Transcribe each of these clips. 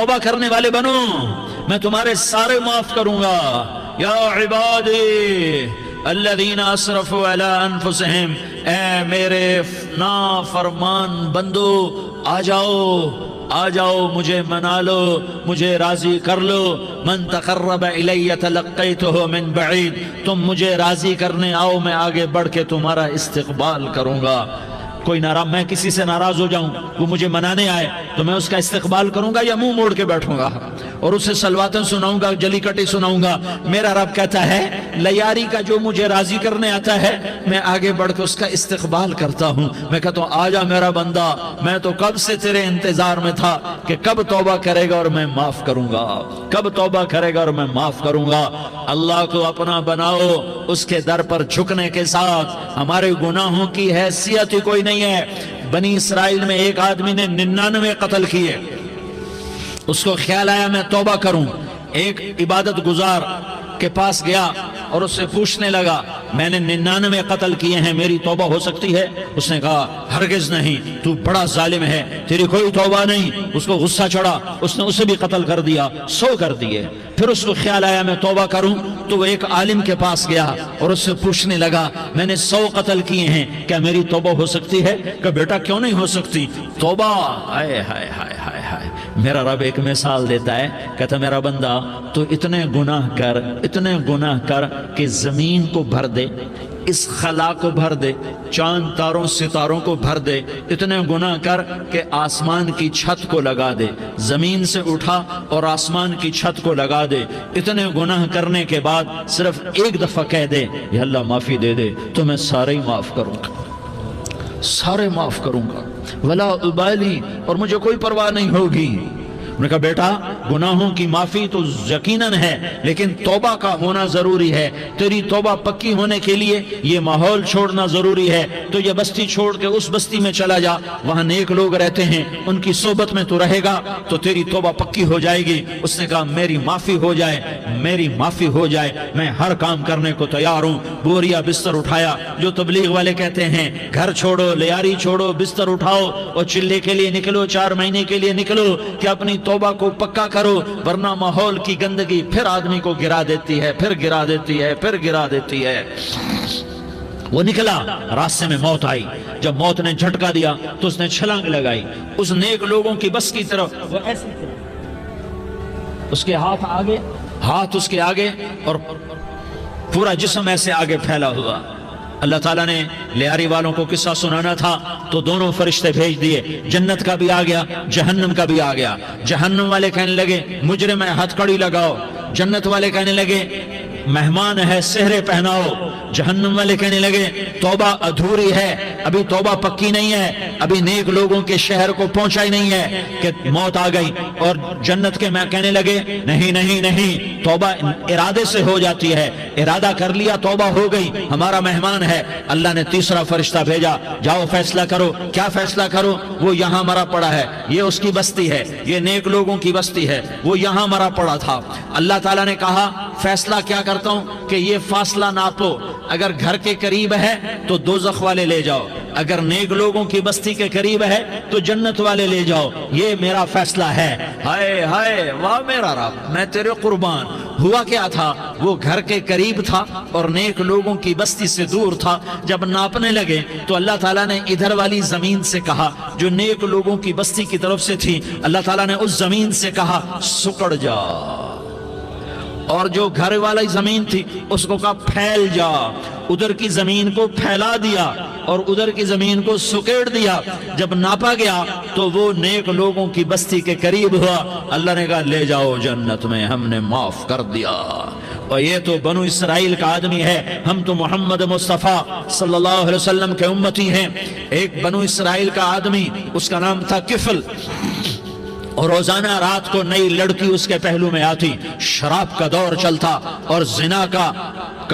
توبہ کرنے والے بنو، میں تمہارے سارے معاف کروں گا۔ یا عبادی الذین اسرفوا علی انفسہم، اے میرے نافرمان بندو، آ جاؤ مجھے منا لو، مجھے راضی کر لو۔ من تقرب الی تلقیتہ من بعید، تم مجھے راضی کرنے آؤ، میں آگے بڑھ کے تمہارا استقبال کروں گا۔ کوئی ناراض، میں کسی سے ناراض ہو جاؤں، وہ مجھے منانے آئے تو میں اس کا استقبال کروں گا یا منہ موڑ کے بیٹھوں گا اور اسے سلواتیں سناؤں گا، جلی کٹی سناؤں گا؟ میرا رب کہتا ہے لیاری کا جو مجھے راضی کرنے آتا ہے میں آگے بڑھ کے اس کا استقبال کرتا ہوں۔ میں کہتا ہوں آجا میرا بندہ، میں تو کب سے تیرے انتظار میں تھا کہ کب توبہ کرے گا اور میں معاف کروں گا، کب توبہ کرے گا اور میں معاف کروں گا۔ اللہ کو اپنا بناؤ، اس کے در پر جھکنے کے ساتھ ہمارے گناہوں کی حیثیت ہی کوئی نہیں ہے۔ بنی اسرائیل میں ایک آدمی نے 99 قتل کیے، اس کو خیال آیا میں توبہ کروں، ایک عبادت گزار کے پاس گیا اور اس سے پوچھنے لگا میں نے 99 قتل کیے ہیں، میری توبہ ہو سکتی ہے؟ اس نے کہا ہرگز نہیں، تو بڑا ظالم ہے، تیری کوئی توبہ نہیں۔ اس کو غصہ چڑھا، اس نے اسے بھی قتل کر دیا، 100 کر دیے۔ پھر اس کو خیال آیا میں توبہ کروں، تو وہ ایک عالم کے پاس گیا اور اس سے پوچھنے لگا میں نے 100 قتل کیے ہیں، کیا میری توبہ ہو سکتی ہے؟ کہ بیٹا کیوں نہیں ہو سکتی توبہ؟ ہائے ہائے ہائے ہائے ہائے۔ میرا رب ایک مثال دیتا ہے، کہتا میرا بندہ تو اتنے گناہ کر کہ زمین کو بھر دے، اس خلا کو بھر دے، چاند تاروں ستاروں کو بھر دے، اتنے گناہ کر کہ آسمان کی چھت کو لگا دے، زمین سے اٹھا اور آسمان کی چھت کو لگا دے۔ اتنے گناہ کرنے کے بعد صرف ایک دفعہ کہہ دے یا اللہ معافی دے دے تو میں سارے ہی معاف کروں گا، سارے معاف کروں گا، ولا ابالی، اور مجھے کوئی پرواہ نہیں ہوگی۔ انہوں نے کہا بیٹا گناہوں کی معافی تو یقیناً ہے لیکن توبہ کا ہونا ضروری ہے، تیری توبہ پکی ہونے کے لیے یہ ماحول چھوڑنا ضروری ہے۔ تو یہ بستی چھوڑ کے اس بستی میں چلا جا، وہاں نیک لوگ رہتے ہیں، ان کی صحبت میں تو رہے گا تو تیری توبہ پکی ہو جائے گی۔ اس نے کہا میری معافی ہو جائے، میری معافی ہو جائے، میں ہر کام کرنے کو تیار ہوں۔ بوریا بستر اٹھایا، جو تبلیغ والے کہتے ہیں گھر چھوڑو، لیاری چھوڑو، بستر اٹھاؤ اور چلے کے لیے نکلو، 4 مہینے کے لیے نکلو کہ اپنی توبہ کو پکا کرو، ورنہ ماحول کی گندگی پھر آدمی کو گرا دیتی ہے، پھر گرا دیتی ہے، پھر گرا دیتی ہے۔ وہ نکلا، راستے میں موت آئی، جب موت نے جھٹکا دیا تو اس نے چھلانگ لگائی اس نیک لوگوں کی بس کی طرف، وہ ایسے اس کے ہاتھ اس کے آگے اور پورا جسم ایسے آگے پھیلا ہوا۔ اللہ تعالیٰ نے لیاری والوں کو قصہ سنانا تھا تو دونوں فرشتے بھیج دیے، جنت کا بھی آ گیا، جہنم کا بھی آ گیا۔ جہنم والے کہنے لگے مجرم ہے ہتھ کڑی لگاؤ، جنت والے کہنے لگے مہمان ہے سہرے پہناؤ۔ جہنم والے کہنے لگے توبہ ادھوری ہے، ابھی توبہ پکی نہیں ہے، ابھی نیک لوگوں کے شہر کو پہنچا ہی نہیں ہے کہ موت آ گئی۔ اور جنت کے میں کہنے لگے نہیں نہیں نہیں، توبہ ارادے سے ہو جاتی ہے، ارادہ کر لیا توبہ ہو گئی، ہمارا مہمان ہے۔ اللہ نے تیسرا فرشتہ بھیجا، جاؤ فیصلہ کرو۔ کیا فیصلہ کرو؟ وہ یہاں مرا پڑا ہے، یہ اس کی بستی ہے، یہ نیک لوگوں کی بستی ہے، وہ یہاں مرا پڑا تھا۔ اللہ تعالیٰ نے کہا فیصلہ کیا کرتا ہوں کہ یہ فاصلہ ناپو، اگر گھر کے قریب ہے تو دوزخ والے لے جاؤ، اگر نیک لوگوں کی بستی کے قریب ہے تو جنت والے لے جاؤ، یہ میرا فیصلہ ہے۔ ہائے ہائے واہ میرا رب، میں تیرے قربان۔ ہوا کیا تھا؟ وہ گھر کے قریب تھا اور نیک لوگوں کی بستی سے دور تھا۔ جب ناپنے لگے تو اللہ تعالیٰ نے ادھر والی زمین سے کہا جو نیک لوگوں کی بستی کی طرف سے تھی، اللہ تعالیٰ نے اس زمین سے کہا سکڑ جا، اور جو گھر والی زمین تھی اس کو کہا پھیل جا۔ ادھر کی زمین کو پھیلا دیا اور ادھر کی زمین کو سکیڑ دیا۔ جب ناپا گیا تو وہ نیک لوگوں کی بستی کے قریب ہوا۔ اللہ نے کہا لے جاؤ جنت میں، ہم نے معاف کر دیا۔ اور یہ تو بنو اسرائیل کا آدمی ہے، ہم تو محمد مصطفیٰ صلی اللہ علیہ وسلم کے امتی ہیں۔ ایک بنو اسرائیل کا آدمی، اس کا نام تھا کفل، اور روزانہ رات کو نئی لڑکی اس کے پہلو میں آتی، شراب کا دور چلتا اور زنا کا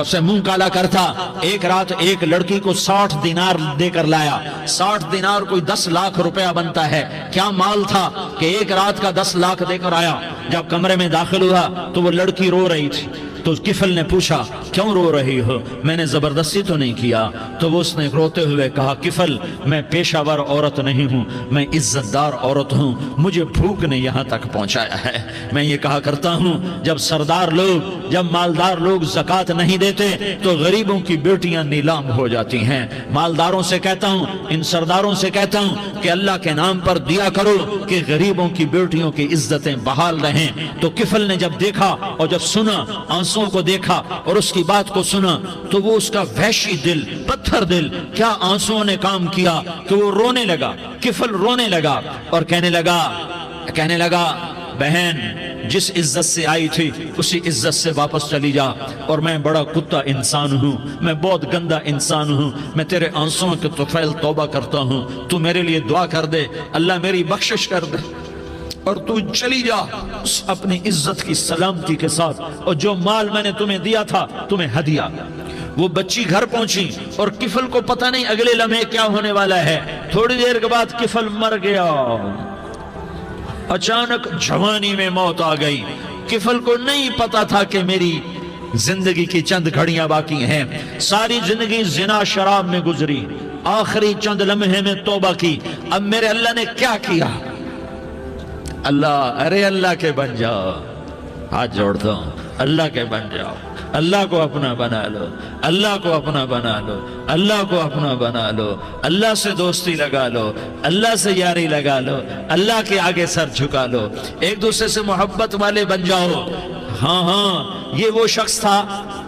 سے منہ کالا کرتا۔ ایک رات ایک لڑکی کو 60 دینار دے کر لایا۔ 60 دینار کوئی 10 لاکھ روپیہ بنتا ہے۔ کیا مال تھا کہ ایک رات کا 10 لاکھ دے کر آیا۔ جب کمرے میں داخل ہوا تو وہ لڑکی رو رہی تھی، تو کفل نے پوچھا کیوں رو رہی ہو؟ میں نے زبردستی تو نہیں کیا۔ تو وہ اس نے روتے ہوئے کہا کفل میں پیشہ ور عورت نہیں ہوں، میں عزت دار عورت ہوں، مجھے بھوک نے یہاں تک پہنچایا ہے۔ میں یہ کہا کرتا ہوں جب سردار لوگ، جب مالدار لوگ زکوٰۃ نہیں دیتے تو غریبوں کی بیٹیاں نیلام ہو جاتی ہیں۔ مالداروں سے کہتا ہوں، ان سرداروں سے کہتا ہوں کہ اللہ کے نام پر دیا کرو کہ غریبوں کی بیٹیوں کی عزتیں بحال رہیں۔ تو کفل نے جب دیکھا اور جب سنا، آنسوں کو دیکھا اور اس کی بات کو سنا، تو وہ اس کا وحشی دل، پتھر دل، کیا آنسوں نے کام کیا کہ وہ رونے لگا۔ کفل رونے لگا اور کہنے لگا بہن جس عزت سے آئی تھی اسی عزت سے واپس چلی جا، اور میں بڑا کتا انسان ہوں، میں بہت گندا انسان ہوں، میں تیرے آنسوں کے طفیل توبہ کرتا ہوں، تو میرے لیے دعا کر دے، اللہ میری بخشش کر دے، اور تو چلی جا اس اپنی عزت کی سلامتی کے ساتھ، اور جو مال میں نے تمہیں دیا تھا تمہیں ہدیہ۔ وہ بچی گھر پہنچی اور کفل کو پتہ نہیں اگلے لمحے کیا ہونے والا ہے۔ تھوڑی دیر کے بعد کفل مر گیا، اچانک جوانی میں موت آ گئی۔ کفل کو نہیں پتا تھا کہ میری زندگی کی چند گھڑیاں باقی ہیں، ساری زندگی زنا شراب میں گزری، آخری چند لمحے میں توبہ کی، اب میرے اللہ نے کیا کیا؟ اللہ کے بن جاؤ، ہاتھ جوڑتا ہوں، اللہ کے بن جاؤ، اللہ کو اپنا بنا لو، اللہ کو اپنا بنا لو، اللہ کو اپنا بنا لو، اللہ سے دوستی لگا لو، اللہ سے یاری لگا لو، اللہ کے آگے سر جھکا لو، ایک دوسرے سے محبت والے بن جاؤ۔ ہاں یہ وہ شخص تھا،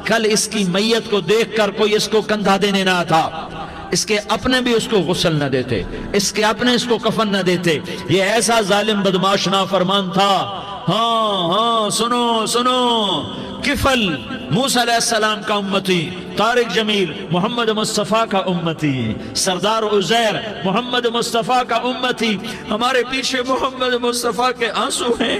کل اس کی میت کو دیکھ کر کوئی اس کو کندھا دینے نہ تھا، اس کے اپنے بھی اس کو غسل نہ دیتے، اس کے اپنے اس کو کفن نہ دیتے، یہ ایسا ظالم بدماش نافرمان تھا۔ ہاں سنو، کفل موسیٰ علیہ السلام کا امتی، طارق جمیل محمد مصطفیٰ کا امتی، سردار عزیر محمد مصطفیٰ کا امتی، ہمارے پیچھے محمد مصطفیٰ کے آنسو ہیں،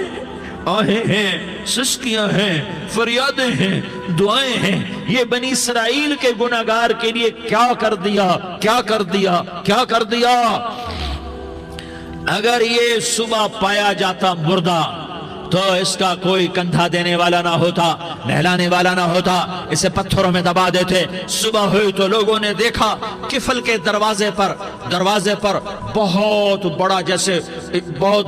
آہیں ہیں، سسکیاں ہیں، فریادیں ہیں، دعائیں ہیں۔ یہ بنی اسرائیل کے گناہگار کے لیے کیا کر دیا۔ اگر یہ صبح پایا جاتا مردہ تو اس کا کوئی کندھا دینے والا نہ ہوتا، نہلانے والا نہ ہوتا، اسے پتھروں میں دبا دیتے۔ صبح ہوئی تو لوگوں نے دیکھا کفل کے دروازے پر بہت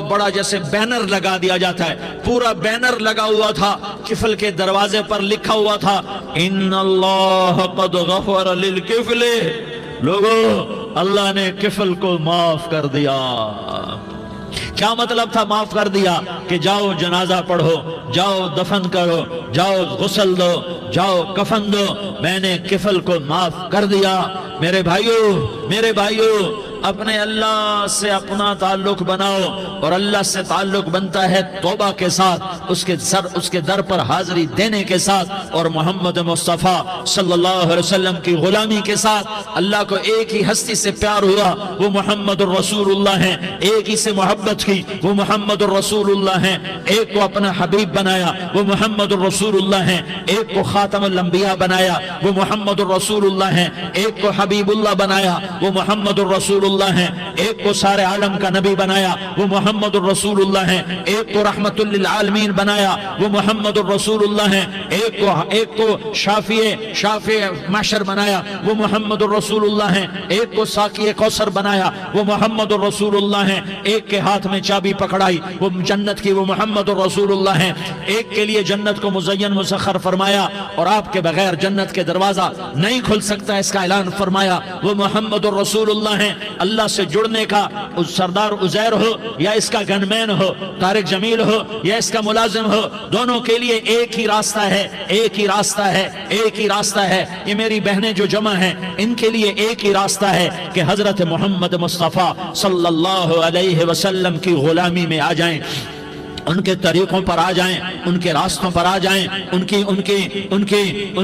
بڑا جیسے بینر لگا دیا جاتا ہے، پورا بینر لگا ہوا تھا، کفل کے دروازے پر لکھا ہوا تھا ان اللہ قد غفر للکفل، لوگوں اللہ نے کفل کو معاف کر دیا۔ کیا مطلب تھا معاف کر دیا؟ کہ جاؤ جنازہ پڑھو، جاؤ دفن کرو، جاؤ غسل دو، جاؤ کفن دو، میں نے کفل کو معاف کر دیا۔ میرے بھائیو اپنے اللہ سے اپنا تعلق بناؤ، اور اللہ سے تعلق بنتا ہے توبہ کے ساتھ، اس کے در پر حاضری دینے کے ساتھ، اور محمد مصطفیٰ صلی اللہ علیہ وسلم کی غلامی کے ساتھ۔ اللہ کو ایک ہی ہستی سے پیار ہوا، وہ محمد الرسول اللہ ہیں، ایک ہی سے محبت کی، وہ محمد الرسول اللہ ہیں، ایک کو اپنا حبیب بنایا، وہ محمد الرسول اللہ ہیں، ایک کو خاتم الانبیاء بنایا، وہ محمد الرسول اللہ ہیں، ایک کو حبیب اللہ بنایا، وہ محمد الرسول اللہ ہیں، ایک کو سارے عالم کا نبی بنایا، وہ محمد الرسول اللہ ہیں، ایک کو رحمت للعالمین بنایا، وہ محمد الرسول اللہ ہیں، ایک کو شافع محشر بنایا، وہ محمد الرسول اللہ ہیں، ایک کو ساقی کوثر بنایا، وہ محمد الرسول اللہ ہیں، ایک کے ہاتھ میں چابی پکڑائی وہ جنت کی، وہ محمد الرسول اللہ ہیں، ایک کے لیے جنت کو مزین مسخر فرمایا اور آپ کے بغیر جنت کے دروازہ نہیں کھل سکتا اس کا اعلان فرمایا، وہ محمد الرسول اللہ ہیں۔ اللہ سے جڑنے کا سردار عزیر ہو یا اس کا گنمین ہو، طارق جمیل ہو یا اس کا ملازم ہو، دونوں کے لیے ایک ہی راستہ ہے۔ یہ میری بہنیں جو جمع ہیں ان کے لیے ایک ہی راستہ ہے کہ حضرت محمد مصطفیٰ صلی اللہ علیہ وسلم کی غلامی میں آ جائیں، ان کے طریقوں پر آ جائیں، ان کے راستوں پر آ جائیں، ان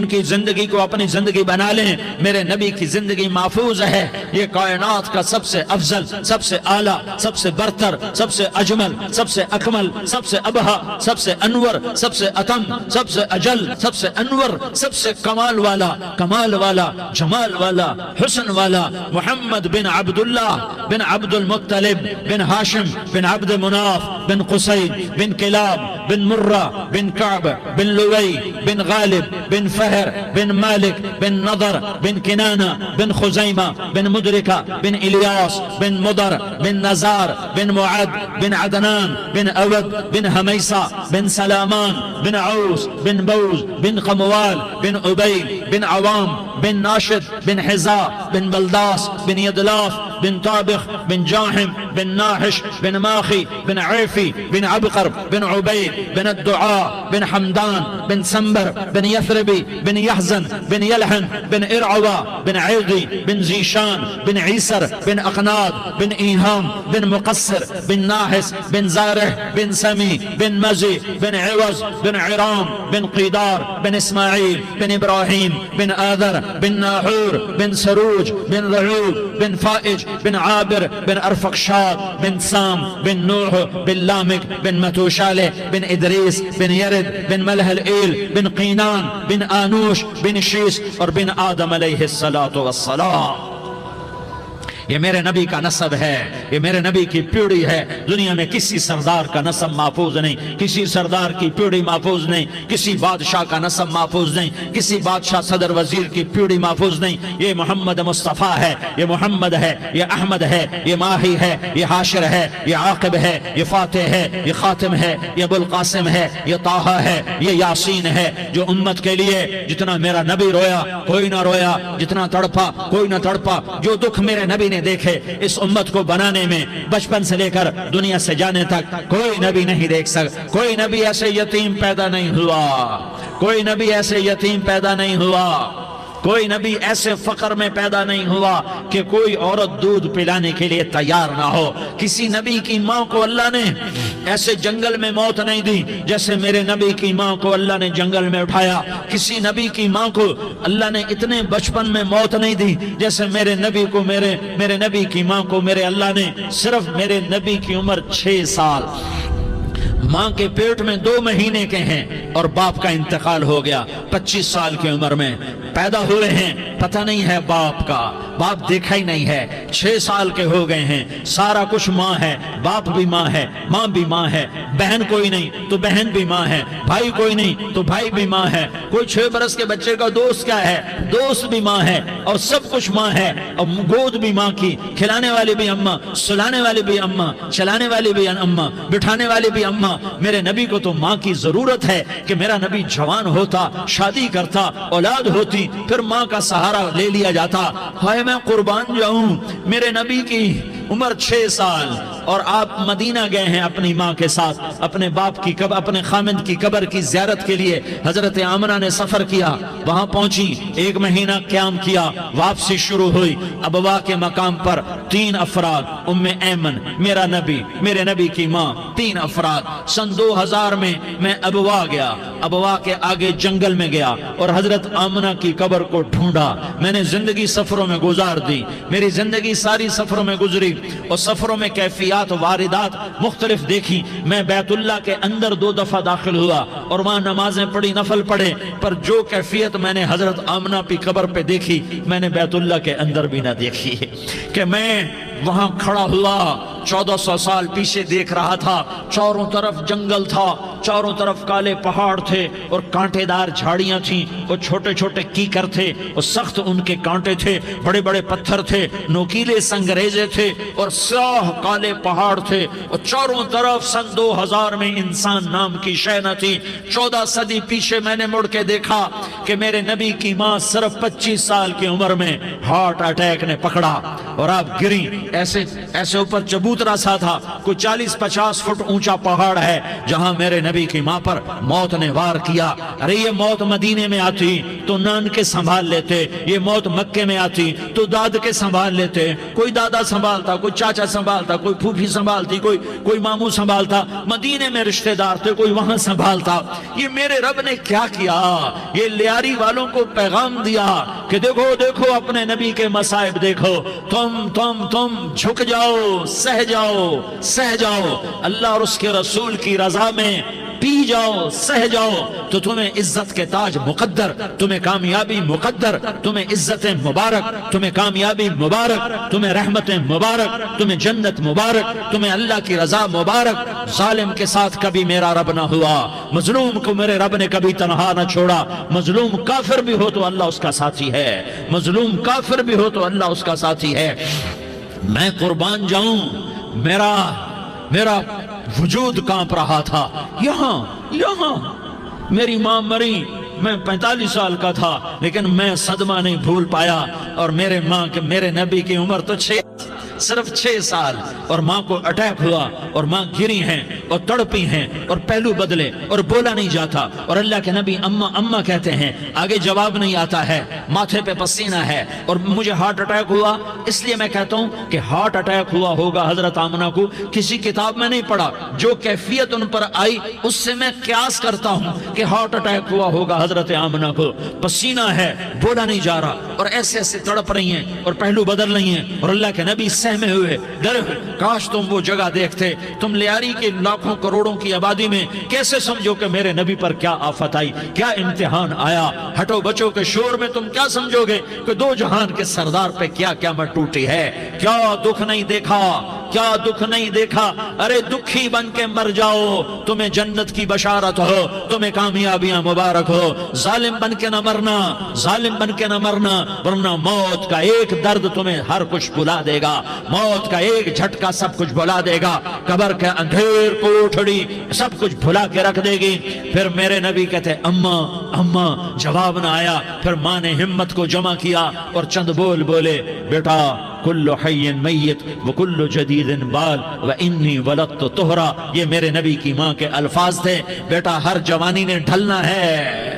کی زندگی کو اپنی زندگی بنا لیں۔ میرے نبی کی زندگی محفوظ ہے، یہ کائنات کا سب سے افضل، سب سے اعلیٰ، سب سے برتر، سب سے اجمل، سب سے اکمل، سب سے ابہا، سب سے انور، سب سے اتم، سب سے اجل، سب سے انور، سب سے کمال والا، جمال والا، حسن والا، محمد بن عبداللہ بن عبد المطلب بن ہاشم بن عبد مناف بن قصی بن کلاب بن مرہ بن کعب بن لوی بن غالب بن فہر بن مالک بن نضر بن کنانہ بن خزیمہ بن مدرکہ بن الیاس بن مدر بن نزار بن معد بن عدنان بن اود بن حمیسہ بن سلامان بن عوس بن بوز بن قموال بن عبید بن عوام بن ناشد بن حزا بن بلداس بن یدلاف بن طابخ بن جاحم بن ناحش بن ماخی بن عیفی بن عبقر بن عبید بن الدعاء بن حمدان بن سنبر بن یثربی بن یحزن بن یلحن بن ارعوا بن عیغی بن زیشان بن عیسر بن اقناد بن ایہام بن مقصر بن ناحس بن زارح بن سمی بن مزی بن عوض بن عرام بن قیدار بن اسماعیل بن ابراہیم بن آذر بن ناحور بن سروج بن رعوب بن فائج بن عابر بن ارفقشاد بن سام بن نوح بن لامک بن متوشالہ بن ادریس بن یرد بن ملح الایل بن قینان بن آنوش بن شیس اور بن آدم علیہ السلام۔ یہ میرے نبی کا نسب ہے، یہ میرے نبی کی پیڑھی ہے۔ دنیا میں کسی سردار کا نسب محفوظ نہیں، کسی سردار کی پیڑھی محفوظ نہیں، کسی بادشاہ کا نسب محفوظ نہیں، کسی بادشاہ صدر وزیر کی پیڑھی محفوظ نہیں۔ یہ محمد مصطفیٰ ہے، یہ محمد ہے، یہ احمد ہے، یہ ماہی ہے، یہ حاشر ہے، یہ عاقب ہے، یہ فاتح ہے، یہ خاتم ہے، یہ ابو القاسم ہے، یہ طٰہٰ ہے، یہ یاسین ہے۔ جو امت کے لیے جتنا میرا نبی رویا کوئی نہ رویا، جتنا تڑپا کوئی نہ تڑپا، جو دکھ میرے نبی نے دیکھے اس امت کو بنانے میں، بچپن سے لے کر دنیا سے جانے تک کوئی نبی نہیں دیکھ سکتا۔ کوئی نبی ایسے یتیم پیدا نہیں ہوا، کوئی نبی ایسے یتیم پیدا نہیں ہوا، کوئی نبی ایسے فقر میں پیدا نہیں ہوا کہ کوئی عورت دودھ پلانے کے لیے تیار نہ ہو۔ کسی نبی کی ماں کو اللہ نے ایسے جنگل میں موت نہیں دی جیسے میرے نبی کی ماں کو اللہ نے جنگل میں اٹھایا۔ کسی نبی کی ماں کو اللہ نے اتنے بچپن میں موت نہیں دی جیسے میرے نبی کو میرے نبی کی ماں کو میرے اللہ نے صرف میرے نبی کی عمر 6 سال، ماں کے پیٹ میں 2 مہینے کے ہیں اور باپ کا انتقال ہو گیا 25 سال کی عمر میں پیدا ہوئے ہیں، پتہ نہیں ہے باپ کا، باپ دیکھا ہی نہیں ہے، 6 سال کے ہو گئے ہیں، سارا کچھ ماں ہے، باپ بھی ماں ہے، ماں بھی ماں ہے، بہن کوئی نہیں تو بہن بھی ماں ہے، بھائی کوئی نہیں تو بھائی بھی ماں ہے، کوئی 6 برس کے بچے کا دوست کیا ہے، دوست بھی ماں ہے، اور سب کچھ ماں ہے، اور گود بھی ماں کی، کھلانے والی بھی اماں، سلانے والی بھی اماں، چلانے والی بھی اماں، بٹھانے والی بھی اماں۔ میرے نبی کو تو ماں کی ضرورت ہے کہ میرا نبی جوان ہوتا، شادی کرتا، اولاد ہوتی، پھر ماں کا سہارا لے لیا جاتا۔ ہائے میں قربان جاؤں، میرے نبی کی عمر 6 سال اور آپ مدینہ گئے ہیں اپنی ماں کے ساتھ، اپنے باپ کی اپنے خامند کی قبر کی زیارت کے لیے حضرت آمنہ نے سفر کیا، وہاں پہنچی، 1 مہینہ قیام کیا، واپسی شروع ہوئی۔ ابوا کے مقام پر 3 افراد، ام ایمن، میرا نبی، میرے نبی کی ماں، 3 افراد۔ سن 2000 میں میں ابوا گیا، ابوا کے آگے جنگل میں گیا اور حضرت آمنہ کی قبر کو ڈھونڈا۔ میں نے زندگی سفروں میں گزار دی، میری زندگی ساری سفروں میں گزری، اور سفروں میں کیفیات واردات مختلف دیکھی۔ میں بیت اللہ کے اندر 2 دفعہ داخل ہوا اور وہاں نمازیں پڑھی، نفل پڑھے، پر جو کیفیت میں نے حضرت آمنہ کی قبر پہ دیکھی میں نے بیت اللہ کے اندر بھی نہ دیکھی، کہ میں وہاں کھڑا ہوا 1400 سال پیچھے دیکھ رہا تھا، چاروں طرف جنگل تھا، چاروں طرف کالے پہاڑ تھے اور کانٹے دار جھاڑیاں تھیں، اور چھوٹے چھوٹے کیکر تھے اور سخت ان کے کانٹے تھے، بڑے بڑے پتھر تھے، نوکیلے سنگریزے تھے اور سیاہ کالے پہاڑ تھے، اور چاروں طرف سن 2000 میں انسان نام کی شے نہ تھی۔ 14 صدی پیچھے میں نے مڑ کے دیکھا کہ میرے نبی کی ماں صرف 25 سال کی عمر میں ہارٹ اٹیک نے پکڑا اور آپ گری، ایسے اوپر چبوترا سا تھا، کوئی 40-50 فٹ اونچا پہاڑ ہے جہاں میرے نبی کی ماں پر موت نے وار کیا۔ ارے یہ موت مدینے میں آتی تو نان کے سنبھال لیتے، یہ موت مکے میں آتی تو داد کے سنبھال لیتے، کوئی دادا سنبھالتا، کوئی چاچا سنبھالتا، کوئی پھوپھی سنبھالتی، کوئی ماموں سنبھالتا، مدینے میں رشتہ دار تھے، کوئی وہاں سنبھالتا۔ یہ میرے رب نے کیا کیا؟ یہ لیاری والوں کو پیغام دیا کہ دیکھو دیکھو اپنے نبی کے مصائب دیکھو، تم جھک جاؤ، سہ جاؤ، اللہ اور اس کے رسول کی رضا میں پی جاؤ سہ جاؤ تو تمہیں عزت کے تاج مقدر، تمہیں کامیابی مقدر، تمہیں عزت مبارک، تمہیں کامیابی مبارک، تمہیں رحمت مبارک، تمہیں جنت مبارک، تمہیں اللہ کی رضا مبارک۔ ظالم کے ساتھ کبھی میرا رب نہ ہوا، مظلوم کو میرے رب نے کبھی تنہا نہ چھوڑا۔ مظلوم کافر بھی ہو تو اللہ اس کا ساتھی ہے، مظلوم کافر بھی ہو تو اللہ اس کا ساتھی ہے۔ میں قربان جاؤں، میرا وجود کانپ رہا تھا۔ یہاں میری ماں مری، میں 45 سال کا تھا، لیکن میں صدمہ نہیں بھول پایا۔ اور میرے نبی کی عمر تو صرف 6 سال، اور ماں کو اٹیک ہوا اور ماں گری ہیں اور تڑپی ہیں اور پہلو بدلے اور بولا نہیں جاتا، اور اللہ کے نبی اماں اماں کہتے ہیں، آگے جواب نہیں آتا ہے، ماتھے پہ پسینہ ہے، اور مجھے ہارٹ اٹیک ہوا۔ اس لیے میں کہتا ہوں کہ ہارٹ اٹیک ہوا ہوگا حضرت آمنہ کو، کسی کتاب میں نہیں پڑھا، جو کیفیت ان پر آئی اس سے میں قیاس کرتا ہوں کہ ہارٹ اٹیک ہوا ہوگا حضرت آمنہ کو۔ پسینہ ہے، بولا نہیں جا رہا، اور ایسے ایسے تڑپ رہی ہیں اور پہلو بدل رہی ہیں، اور اللہ کے نبی سہمے ہوئے، ڈرے ہوئے۔ کاش تم وہ جگہ دیکھتے، تم لیاری کے لاکھوں کروڑوں کی آبادی میں کیسے سمجھو کہ میرے نبی پر کیا آفت آئی، کیا امتحان آیا۔ ہٹو بچوں کے شور میں تم کیا سمجھو گے کہ دو جہان کے سردار پہ کیا قیامت ٹوٹی ہے۔ کیا دکھ نہیں دیکھا، کیا دکھ نہیں دیکھا۔ ارے دکھی بن کے مر جاؤ، تمہیں جنت کی بشارت ہو، تمہیں کامیابیاں مبارک ہو۔ ظالم بن کے نہ مرنا، ظالم بن کے نہ مرنا، ورنہ موت کا ایک درد تمہیں ہر کچھ بھلا دے گا، موت کا ایک جھٹکا سب کچھ بھلا دے گا، قبر کے اندھیر کوٹھڑی سب کچھ بھلا کے رکھ دے گی۔ پھر میرے نبی کہتے اماں اماں، جواب نہ آیا۔ پھر ماں نے ہمت کو جمع کیا اور چند بولے، بیٹا کل حی میت وکل جدید بال وانی ولدت طہرا۔ یہ میرے نبی کی ماں کے الفاظ تھے، بیٹا ہر جوانی نے ڈھلنا ہے،